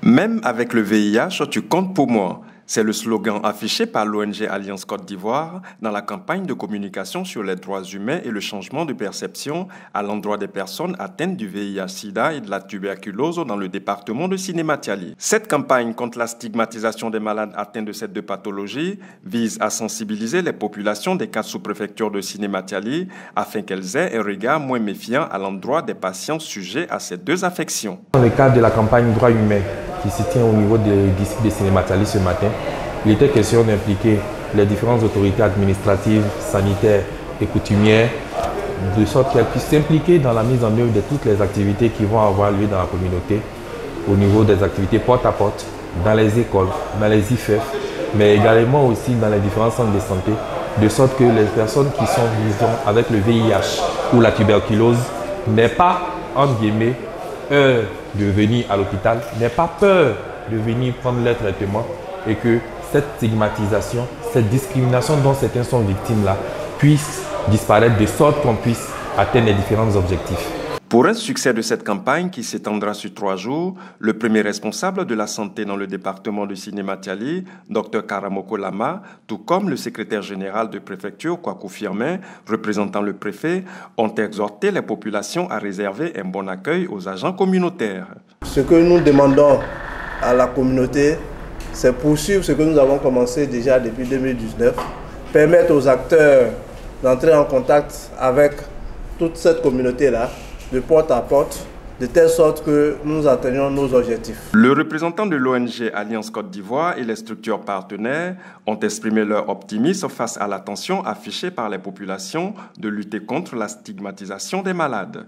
Même avec le VIH, tu comptes pour moi. C'est le slogan affiché par l'ONG Alliance Côte d'Ivoire dans la campagne de communication sur les droits humains et le changement de perception à l'endroit des personnes atteintes du VIH-Sida et de la tuberculose dans le département de Sinématiali. Cette campagne contre la stigmatisation des malades atteints de ces deux pathologies vise à sensibiliser les populations des 4 sous-préfectures de Sinématiali afin qu'elles aient un regard moins méfiant à l'endroit des patients sujets à ces deux affections. Dans le cadre de la campagne droits humains qui se tient au niveau des districts de Sinématiali ce matin, il était question d'impliquer les différentes autorités administratives, sanitaires et coutumières de sorte qu'elles puissent s'impliquer dans la mise en œuvre de toutes les activités qui vont avoir lieu dans la communauté, au niveau des activités porte à porte, dans les écoles, dans les IFEF, mais également aussi dans les différents centres de santé, de sorte que les personnes qui sont disons, avec le VIH ou la tuberculose n'aient pas, entre guillemets, peur de venir à l'hôpital, n'aient pas peur de venir prendre leur traitement et que cette stigmatisation, cette discrimination dont certains sont victimes-là puisse disparaître de sorte qu'on puisse atteindre les différents objectifs. Pour un succès de cette campagne qui s'étendra sur 3 jours, le premier responsable de la santé dans le département de Sinématiali, Dr Karamoko Lama, tout comme le secrétaire général de préfecture, Kwaku Firmin, représentant le préfet, ont exhorté les populations à réserver un bon accueil aux agents communautaires. Ce que nous demandons à la communauté, c'est poursuivre ce que nous avons commencé déjà depuis 2019, permettre aux acteurs d'entrer en contact avec toute cette communauté-là, de porte à porte, de telle sorte que nous atteignions nos objectifs. Le représentant de l'ONG Alliance Côte d'Ivoire et les structures partenaires ont exprimé leur optimisme face à l'attention affichée par les populations de lutter contre la stigmatisation des malades.